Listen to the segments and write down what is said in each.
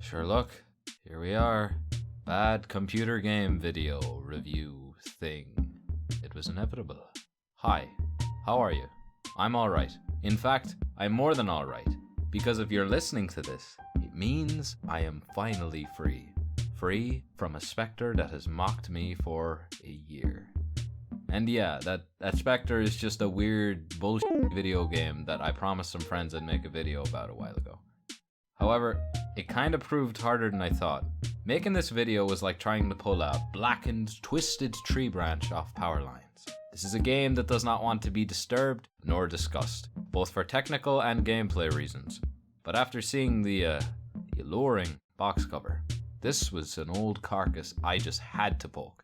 Sure, look, here we are. Bad computer game video review thing. It was inevitable. Hi, how are you? I'm alright. In fact, I'm more than alright. Because if you're listening to this, it means I am finally free. Free from a spectre that has mocked me for a year. And yeah, that spectre is just a weird bullshit video game that I promised some friends I'd make a video about a while ago. However, it kinda proved harder than I thought. Making this video was like trying to pull a blackened, twisted tree branch off power lines. This is a game that does not want to be disturbed nor discussed, both for technical and gameplay reasons. But after seeing the alluring box cover, this was an old carcass I just had to poke.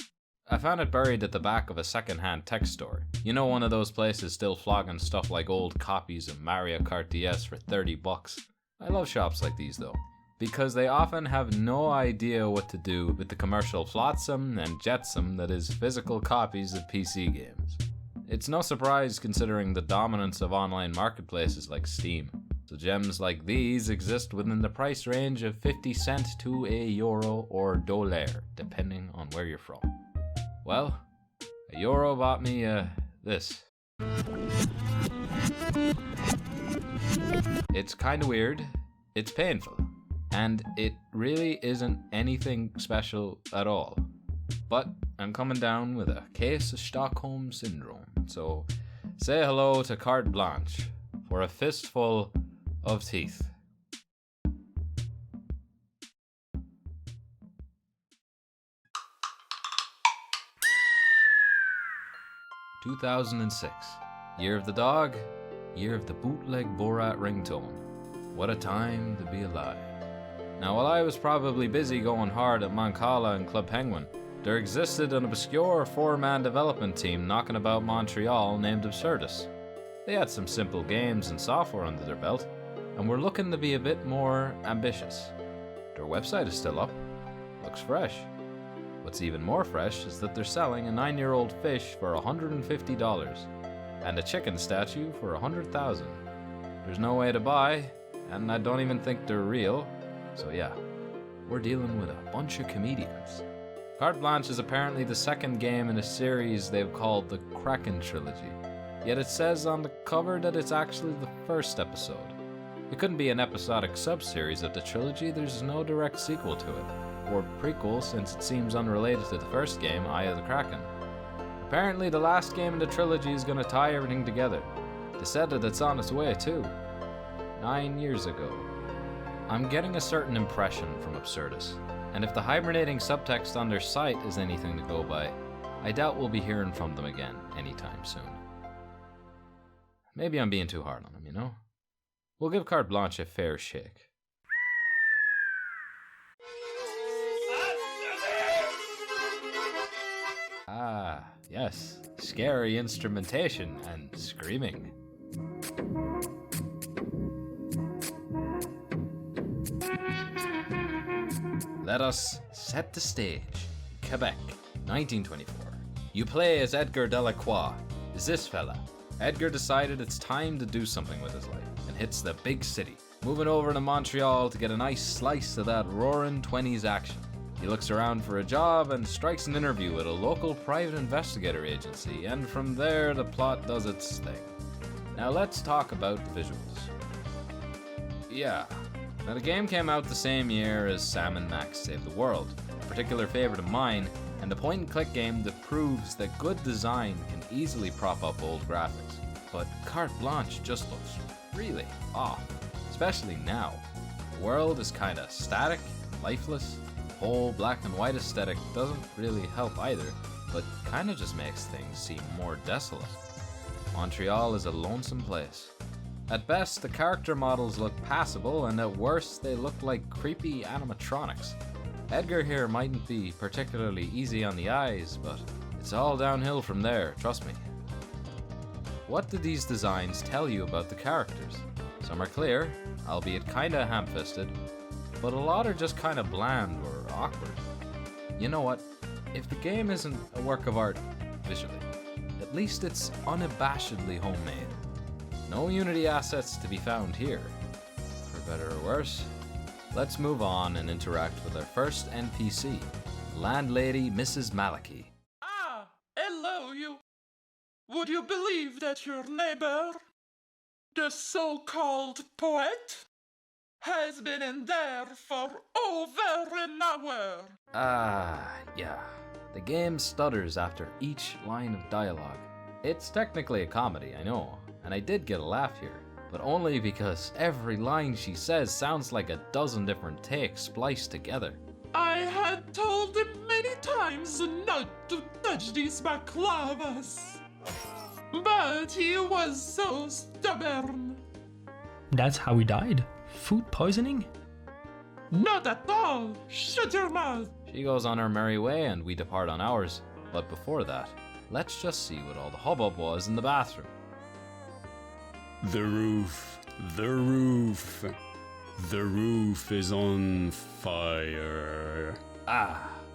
I found it buried at the back of a second-hand tech store. You know, one of those places still flogging stuff like old copies of Mario Kart DS for $30. I love shops like these though, because they often have no idea what to do with the commercial flotsam and jetsam that is physical copies of PC games. It's no surprise considering the dominance of online marketplaces like Steam. So gems like these exist within the price range of 50 cents to €1 or dollar, depending on where you're from. Well, €1 bought me this. It's kinda weird, it's painful, and it really isn't anything special at all. But I'm coming down with a case of Stockholm Syndrome, so say hello to Carte Blanche for a fistful of teeth. "2006, year of the dog, year of the bootleg Borat ringtone. What a time to be alive." Now, while I was probably busy going hard at Mancala and Club Penguin, there existed an obscure 4-man development team knocking about Montreal named Absurdus. They had some simple games and software under their belt, and were looking to be a bit more ambitious. Their website is still up, looks fresh. What's even more fresh is that they're selling a 9-year-old fish for $150 and a chicken statue for $100,000. There's no way to buy, and I don't even think they're real, so yeah, we're dealing with a bunch of comedians. Carte Blanche is apparently the second game in a series they've called the Kraken Trilogy, yet it says on the cover that it's actually the first episode. It couldn't be an episodic sub-series of the trilogy, there's no direct sequel to it, or prequel since it seems unrelated to the first game, Eye of the Kraken. Apparently the last game in the trilogy is gonna tie everything together. They said that it's on its way too. 9 years ago. I'm getting a certain impression from Absurdus, and if the hibernating subtext on their site is anything to go by, I doubt we'll be hearing from them again anytime soon. Maybe I'm being too hard on them, you know? We'll give Carte Blanche a fair shake. Ah, yes. Scary instrumentation and screaming. Let us set the stage. Quebec, 1924. You play as Edgar Delacroix. Is this fella. Edgar decided it's time to do something with his life and hits the big city, moving over to Montreal to get a nice slice of that roaring 20s action. He looks around for a job and strikes an interview at a local private investigator agency, and from there the plot does its thing. Now let's talk about the visuals. Yeah, now the game came out the same year as Sam and Max Save the World, a particular favorite of mine, and a point-and-click game that proves that good design can easily prop up old graphics. But Carte Blanche just looks really off, especially now. The world is kinda static, lifeless. The whole black and white aesthetic doesn't really help either, but kinda just makes things seem more desolate. Montreal is a lonesome place. At best, the character models look passable, and at worst, they look like creepy animatronics. Edgar here mightn't be particularly easy on the eyes, but it's all downhill from there, trust me. What do these designs tell you about the characters? Some are clear, albeit kinda ham-fisted, but a lot are just kinda bland or awkward. You know what? If the game isn't a work of art visually, at least it's unabashedly homemade. No Unity assets to be found here. For better or worse, Let's move on and interact with our first NPC, landlady Mrs. Malachi. Ah, hello you. Would you believe that your neighbor, the so-called poet, has been in there for over an hour? Yeah. The game stutters after each line of dialogue. It's technically a comedy, I know, and I did get a laugh here, but only because every line she says sounds like a dozen different takes spliced together. I had told him many times not to touch these baklavas, but he was so stubborn. That's how he died? Food poisoning? Not at all. Shut your mouth. She goes on her merry way and we depart on ours, but before that, let's just see what all the hubbub was in the bathroom. The roof is on fire.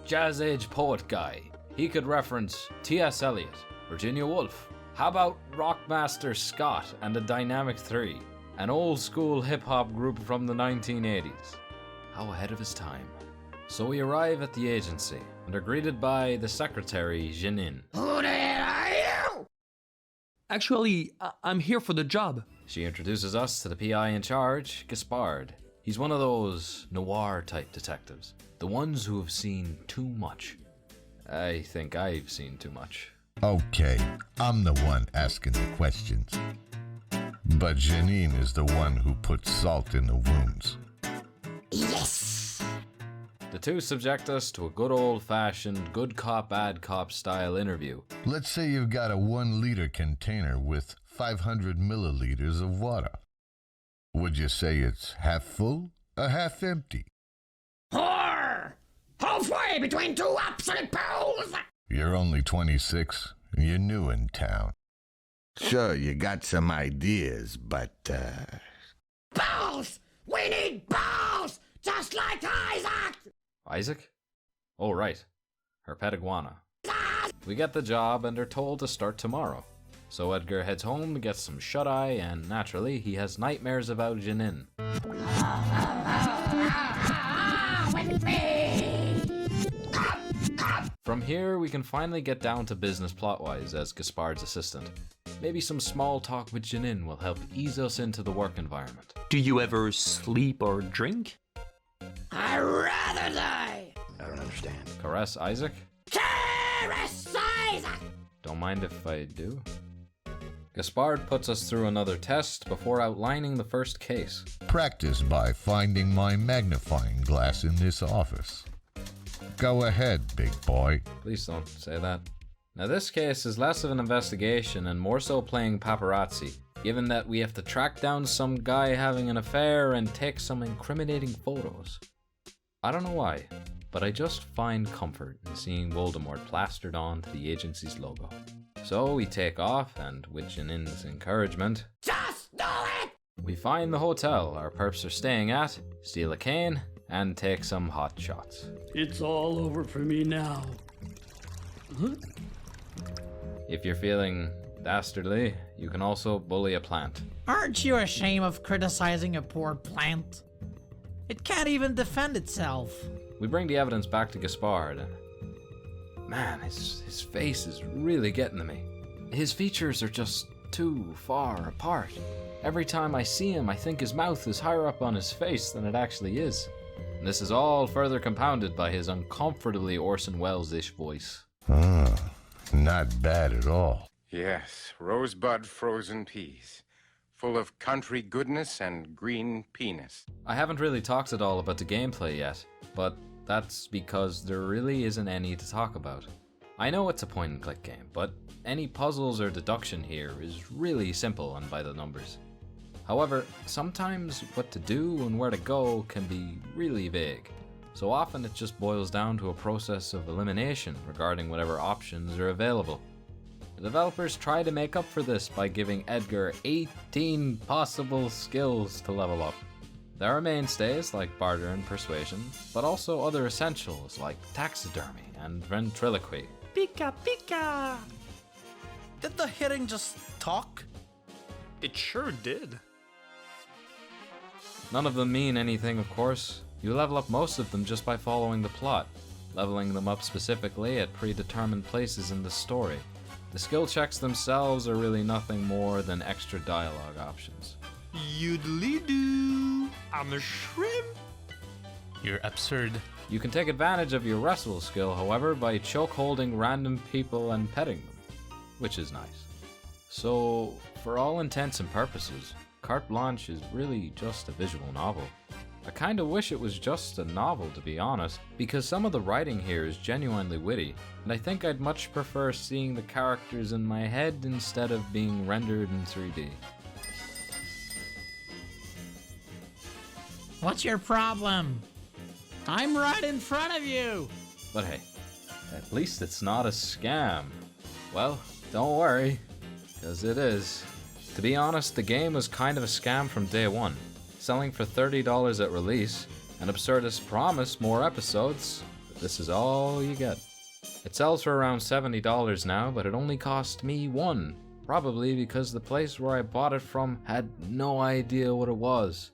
Jazz Age poet guy. He could reference T.S. Eliot, Virginia Woolf. How about Rockmaster Scott and the Dynamic 3, an old school hip hop group from the 1980s? How ahead of his time. So we arrive at the agency and are greeted by the secretary, Janine. Who the hell are you? Actually, I'm here for the job. She introduces us to the PI in charge, Gaspard. He's one of those noir-type detectives. The ones who have seen too much. I think I've seen too much. Okay, I'm the one asking the questions. But Janine is the one who puts salt in the wounds. Yes! The two subject us to a good old-fashioned good cop, bad cop style interview. Let's say you've got a 1-liter container with 500 milliliters of water. Would you say it's half full or half empty? Whore! Halfway between two opposite poles! You're only 26 and you're new in town. Sure, you got some ideas, but, Balls! We need balls! Just like Isaac! Isaac? Oh, right. Her pet iguana. We get the job and are told to start tomorrow. So Edgar heads home to get some shut-eye, and naturally, he has nightmares about Janine. With me! From here, we can finally get down to business plot-wise as Gaspard's assistant. Maybe some small talk with Janine will help ease us into the work environment. Do you ever sleep or drink? I'd rather die! I don't understand. Caress Isaac? Caress Isaac! Don't mind if I do. Gaspard puts us through another test before outlining the first case. practice by finding my magnifying glass in this office. Go ahead, big boy. Please don't say that. Now this case is less of an investigation and more so playing paparazzi, given that we have to track down some guy having an affair and take some incriminating photos. I don't know why, but I just find comfort in seeing Voldemort plastered onto the agency's logo. So we take off, and with Janine's encouragement, Just do it! we find the hotel our perps are staying at, steal a cane, and take some hot shots. It's all over for me now. If you're feeling dastardly, you can also bully a plant. Aren't you ashamed of criticizing a poor plant? It can't even defend itself. We bring the evidence back to Gaspard, and man, his face is really getting to me. His features are just too far apart. Every time I see him, I think his mouth is higher up on his face than it actually is. And this is all further compounded by his uncomfortably Orson Welles-ish voice. Not bad at all. Yes, rosebud frozen peas. Full of country goodness and green penis. I haven't really talked at all about the gameplay yet, but that's because there really isn't any to talk about. I know it's a point-and-click game, but any puzzles or deduction here is really simple and by the numbers. However, sometimes what to do and where to go can be really vague, so often it just boils down to a process of elimination regarding whatever options are available. The developers try to make up for this by giving Edgar 18 possible skills to level up. There are mainstays like barter and persuasion, but also other essentials like taxidermy and ventriloquy. Pika pika! Did the hitting just talk? It sure did. None of them mean anything, of course, You level up most of them just by following the plot, leveling them up specifically at predetermined places in the story. The skill checks themselves are really nothing more than extra dialogue options. Yoodly-doo, I'm a shrimp. You're absurd. You can take advantage of your wrestle skill, however, by choke holding random people and petting them, which is nice. So, for all intents and purposes, Carte Blanche is really just a visual novel. I kinda wish it was just a novel, to be honest, because some of the writing here is genuinely witty, and I think I'd much prefer seeing the characters in my head instead of being rendered in 3D. What's your problem? I'm right in front of you! But hey, at least it's not a scam. Well, don't worry, because it is. To be honest, the game was kind of a scam from day one. Selling for $30 at release, and Absurdist promised more episodes, but this is all you get. It sells for around $70 now, but it only cost me $1, probably because the place where I bought it from had no idea what it was.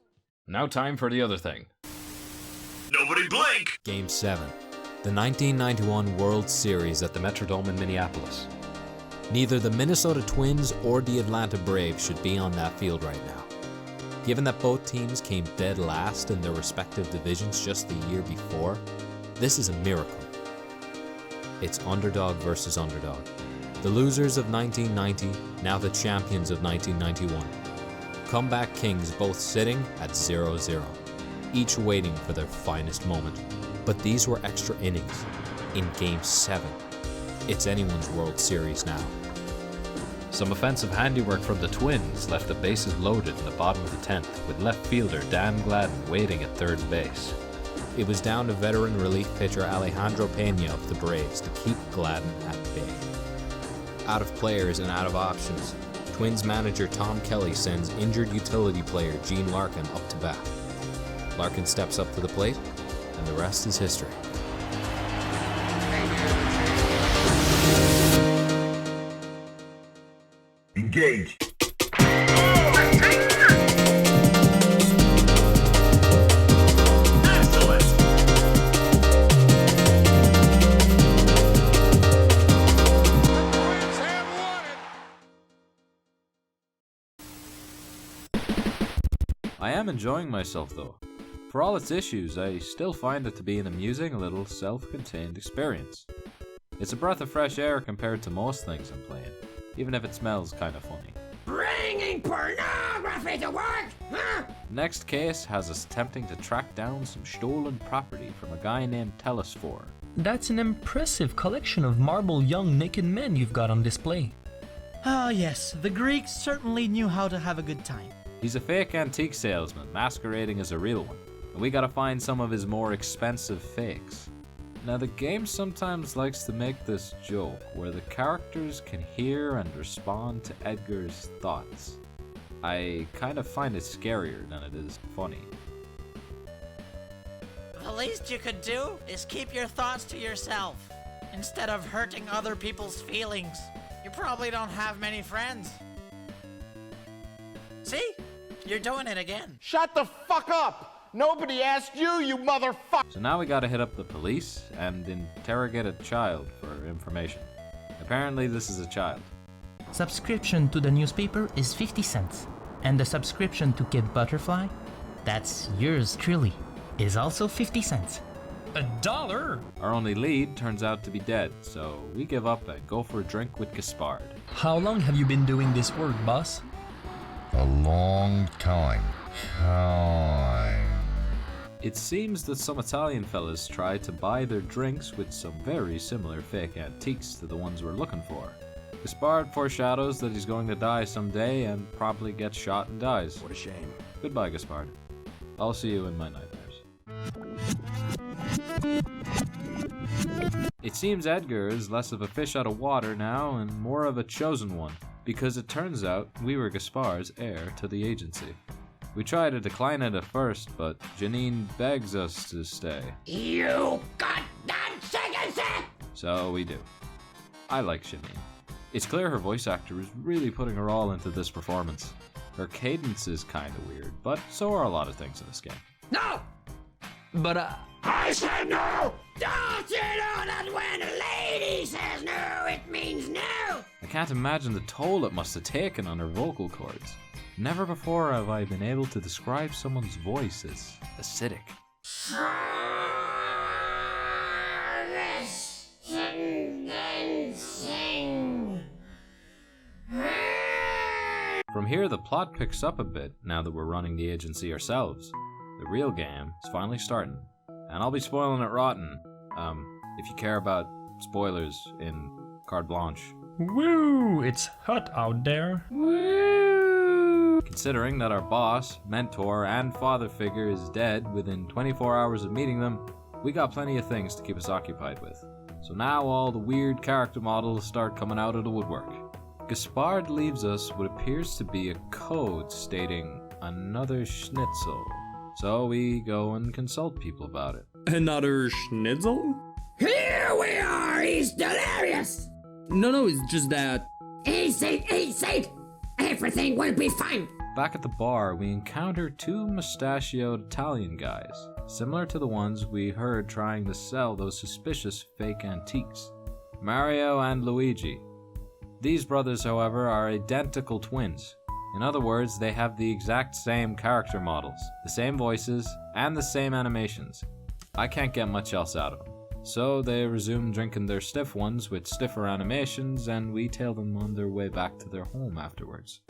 Now time for the other thing. Nobody blink! Game 7, the 1991 World Series at the Metrodome in Minneapolis. Neither the Minnesota Twins or the Atlanta Braves should be on that field right now. Given that both teams came dead last in their respective divisions just the year before, this is a miracle. It's underdog versus underdog. The losers of 1990, now the champions of 1991. Comeback kings both sitting at 0-0, each waiting for their finest moment. But these were extra innings in Game 7. It's anyone's World Series now. Some offensive handiwork from the Twins left the bases loaded in the bottom of the 10th, with left fielder Dan Gladden waiting at third base. It was down to veteran relief pitcher Alejandro Pena of the Braves to keep Gladden at bay. Out of players and out of options, Twins manager Tom Kelly sends injured utility player Gene Larkin up to bat. Larkin steps up to the plate, and the rest is history. Engage. I am enjoying myself though. For all its issues, I still find it to be an amusing little self-contained experience. It's a breath of fresh air compared to most things I'm playing, even if it smells kinda funny. Bringing pornography to work? Huh? Next case has us attempting to track down some stolen property from a guy named Telesphore. That's an impressive collection of marble young naked men you've got on display. Ah yes, the Greeks certainly knew how to have a good time. He's a fake antique salesman masquerading as a real one, and we gotta find some of his more expensive fakes. Now the game sometimes likes to make this joke where the characters can hear and respond to Edgar's thoughts. I kind of find it scarier than it is funny. The least you could do is keep your thoughts to yourself, instead of hurting other people's feelings. You probably don't have many friends. See? You're doing it again. Shut the fuck up! Nobody asked you, you motherfucker! So now we gotta hit up the police and interrogate a child for information. Apparently this is a child. Subscription to the newspaper is 50 cents. And the subscription to Kid Butterfly, that's yours truly, is also 50 cents. $1? Our only lead turns out to be dead, so we give up and go for a drink with Gaspard. How long have you been doing this work, boss? A long time. It seems that some Italian fellas tried to buy their drinks with some very similar fake antiques to the ones we're looking for. Gaspard foreshadows that he's going to die someday and promptly gets shot and dies. What a shame. Goodbye, Gaspard. I'll see you in my nightmares. It seems Edgar is less of a fish out of water now and more of a chosen one, because it turns out we were Gaspard's heir to the agency. We try to decline it at first, but Janine begs us to stay. You goddamn chicken! So we do. I like Janine. It's clear her voice actor is really putting her all into this performance. Her cadence is kinda weird, but so are a lot of things in this game. No! But, I said no! Don't you know that when a lady says no, it means no? I can't imagine the toll it must have taken on her vocal cords. Never before have I been able to describe someone's voice as acidic. From here, the plot picks up a bit now that we're running the agency ourselves. The real game is finally starting, and I'll be spoiling it rotten. If you care about spoilers in Carte Blanche. Woo! It's hot out there. Considering that our boss, mentor, and father figure is dead within 24 hours of meeting them, we got plenty of things to keep us occupied with. So now all the weird character models start coming out of the woodwork. Gaspard leaves us what appears to be a code stating another schnitzel. So we go and consult people about it. another schnitzel? Here we are, he's delirious! No, it's just that... Easy, easy! Everything will be fine! Back at the bar, we encounter two mustachioed Italian guys, similar to the ones we heard trying to sell those suspicious fake antiques. Mario and Luigi. These brothers, however, are identical twins. In other words, they have the exact same character models, the same voices, and the same animations. I can't get much else out of them. So they resume drinking their stiff ones with stiffer animations, and we tail them on their way back to their home afterwards.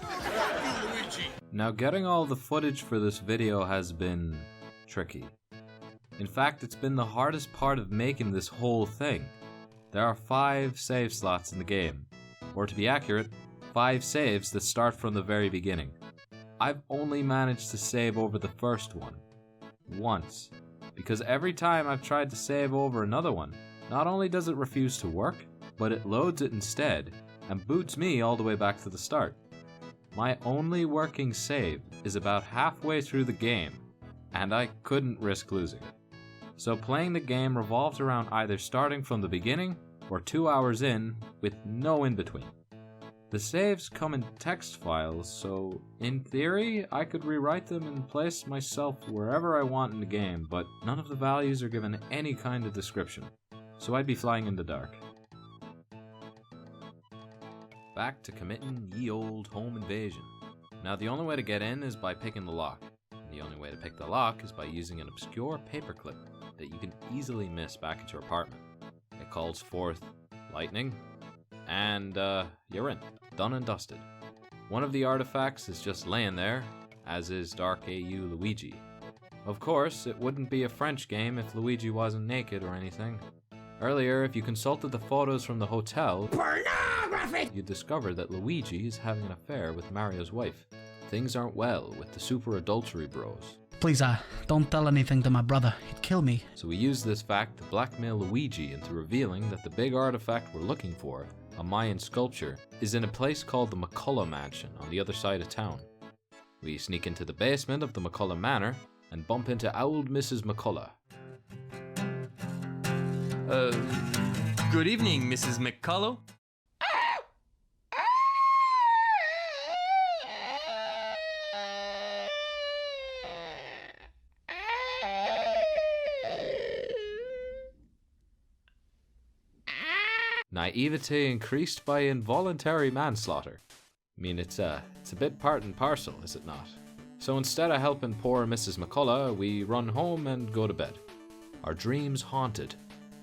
Now, getting all the footage for this video has been tricky. In fact, it's been the hardest part of making this whole thing. There are 5 save slots in the game, or to be accurate, 5 saves that start from the very beginning. I've only managed to save over the first one, once, because every time I've tried to save over another one, not only does it refuse to work, but it loads it instead, and boots me all the way back to the start. My only working save is about halfway through the game, and I couldn't risk losing it. So playing the game revolves around either starting from the beginning, or 2 hours in, with no in-between. The saves come in text files, so in theory, I could rewrite them and place myself wherever I want in the game, but none of the values are given any kind of description, so I'd be flying in the dark. Back to committing ye old home invasion. Now the only way to get in is by picking the lock, and the only way to pick the lock is by using an obscure paperclip that you can easily miss back at your apartment. It calls forth lightning, and you're in, done and dusted. One of the artifacts is just laying there, as is Dark AU Luigi. Of course, it wouldn't be a French game if Luigi wasn't naked or anything. Earlier, if you consulted the photos from the hotel, Pornography! you'd discover that Luigi is having an affair with Mario's wife. Things aren't well with the super adultery bros. Please, don't tell anything to my brother. He'd kill me. So we use this fact to blackmail Luigi into revealing that the big artifact we're looking for, a Mayan sculpture, is in a place called the McCullough Mansion on the other side of town. We sneak into the basement of the McCullough Manor and bump into old Mrs. McCullough. Good evening, Mrs. McCullough. Naivete increased by involuntary manslaughter. I mean, it's a bit part and parcel, is it not? So instead of helping poor Mrs. McCullough, we run home and go to bed. Our dreams haunted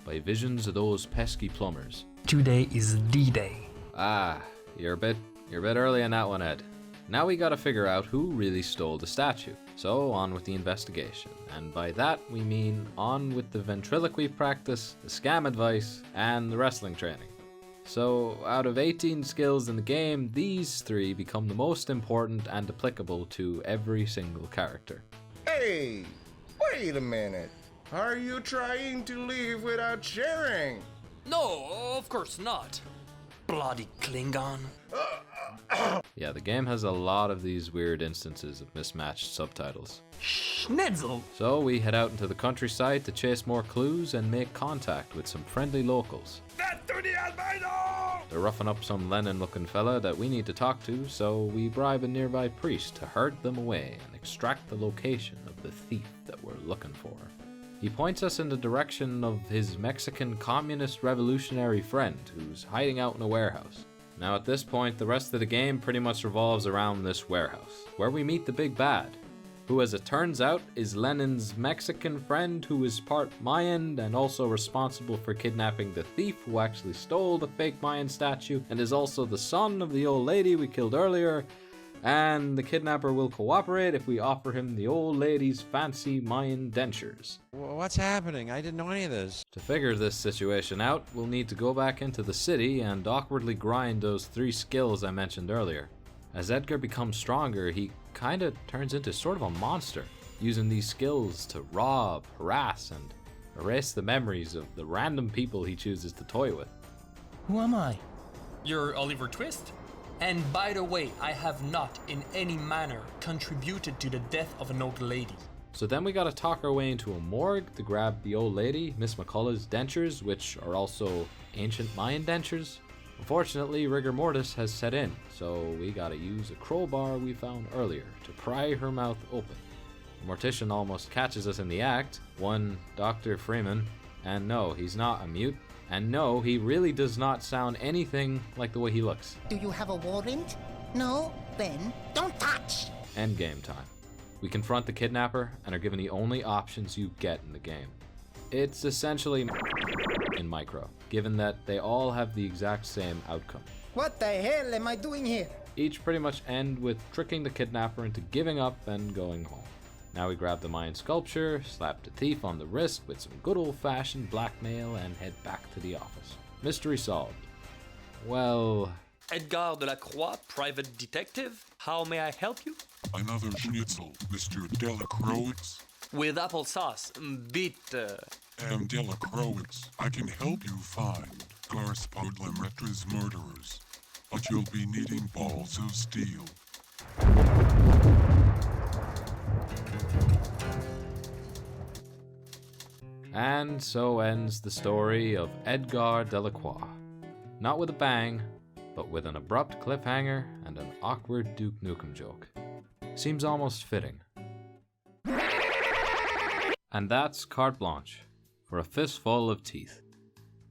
by visions of those pesky plumbers. Today is D-Day. Ah, you're a bit early on that one, Ed. Now we gotta figure out who really stole the statue. So on with the investigation. And by that we mean on with the ventriloquy practice, the scam advice, and the wrestling training. So out of 18 skills in the game, these 3 become the most important and applicable to every single character. Hey, wait a minute. Are you trying to leave without sharing? No, of course not. Bloody Klingon. Yeah, the game has a lot of these weird instances of mismatched subtitles. Schnitzel. So we head out into the countryside to chase more clues and make contact with some friendly locals. They're roughing up some Lenin-looking fella that we need to talk to, so we bribe a nearby priest to herd them away and extract the location of the thief that we're looking for. He points us in the direction of his Mexican communist revolutionary friend who's hiding out in a warehouse. Now at this point, the rest of the game pretty much revolves around this warehouse, where we meet the big bad, who as it turns out is Lenin's Mexican friend who is part Mayan and also responsible for kidnapping the thief who actually stole the fake Mayan statue and is also the son of the old lady we killed earlier, and the kidnapper will cooperate if we offer him the old lady's fancy Mayan dentures. What's happening? I didn't know any of this. To figure this situation out, we'll need to go back into the city and awkwardly grind those 3 skills I mentioned earlier. As Edgar becomes stronger, he kinda turns into sort of a monster, using these skills to rob, harass, and erase the memories of the random people he chooses to toy with. Who am I? You're Oliver Twist? And by the way, I have not in any manner contributed to the death of an old lady. So then we gotta talk our way into a morgue to grab the old lady, Miss McCullough's dentures, which are also ancient Mayan dentures. Unfortunately, rigor mortis has set in, so we gotta use a crowbar we found earlier to pry her mouth open. The mortician almost catches us in the act, one Dr. Freeman, and no, he's not a mute, and no, he really does not sound anything like the way he looks. Do you have a warrant? No? Then don't touch! Endgame time. We confront the kidnapper and are given the only options you get in the game. It's essentially in micro, given that they all have the exact same outcome. What the hell am I doing here? Each pretty much end with tricking the kidnapper into giving up and going home. Now we grab the Mayan sculpture, slap the thief on the wrist with some good old-fashioned blackmail, and head back to the office. Mystery solved. Well... Edgar Delacroix, private detective. How may I help you? Another schnitzel, Mr. Delacroix. With applesauce, bit... am Delacroix. I can help you find Gaspard Lemaitr's murderers, but you'll be needing balls of steel. And so ends the story of Edgar Delacroix. Not with a bang, but with an abrupt cliffhanger and an awkward Duke Nukem joke. Seems almost fitting. And that's Carte Blanche, for a fistful of teeth.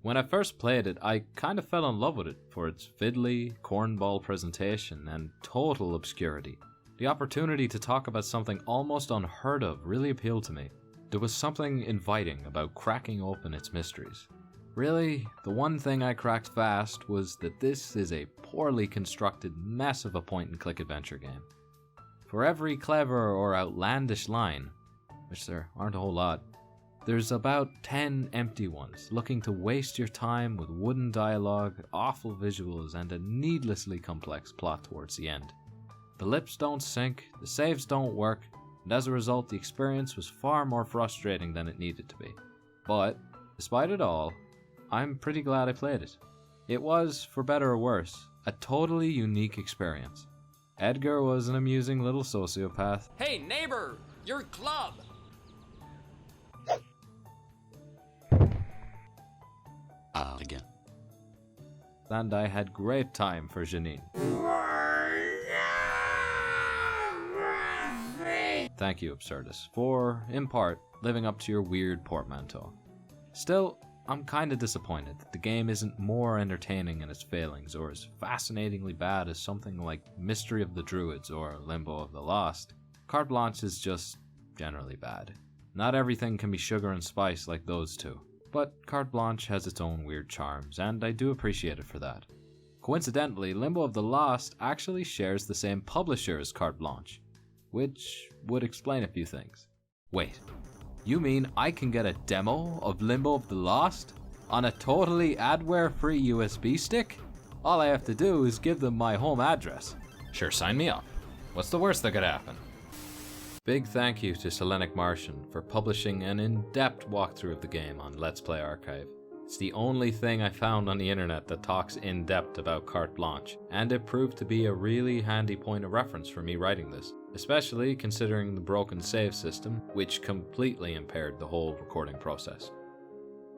When I first played it, I kind of fell in love with it for its fiddly, cornball presentation and total obscurity. The opportunity to talk about something almost unheard of really appealed to me. There was something inviting about cracking open its mysteries. Really, the one thing I cracked fast was that this is a poorly constructed mess of a point-and-click adventure game. For every clever or outlandish line, which there aren't a whole lot, there's about 10 empty ones looking to waste your time with wooden dialogue, awful visuals, and a needlessly complex plot towards the end. The lips don't sync, the saves don't work, and as a result the experience was far more frustrating than it needed to be. But, despite it all, I'm pretty glad I played it. It was, for better or worse, a totally unique experience. Edgar was an amusing little sociopath. Hey neighbor, your club! Again. And I had great time for Janine. Thank you, Absurdus, for, in part, living up to your weird portmanteau. Still, I'm kinda disappointed that the game isn't more entertaining in its failings or as fascinatingly bad as something like Mystery of the Druids or Limbo of the Lost. Carte Blanche is just generally bad. Not everything can be sugar and spice like those two, but Carte Blanche has its own weird charms, and I do appreciate it for that. Coincidentally, Limbo of the Lost actually shares the same publisher as Carte Blanche, which would explain a few things. Wait, you mean I can get a demo of Limbo of the Lost on a totally adware-free USB stick? All I have to do is give them my home address. Sure, sign me up. What's the worst that could happen? Big thank you to Selenic Martian for publishing an in-depth walkthrough of the game on Let's Play Archive. It's the only thing I found on the internet that talks in depth about Carte Blanche, and it proved to be a really handy point of reference for me writing this, especially considering the broken save system, which completely impaired the whole recording process.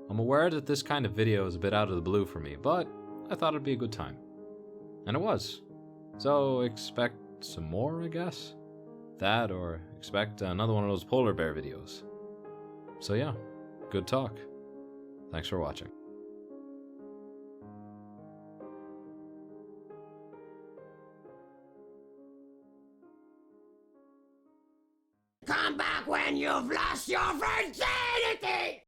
I'm aware that this kind of video is a bit out of the blue for me, but I thought it'd be a good time. And it was. So expect some more, I guess? That, or expect another one of those polar bear videos. So yeah, good talk. Thanks for watching. Come back when you've lost your virginity!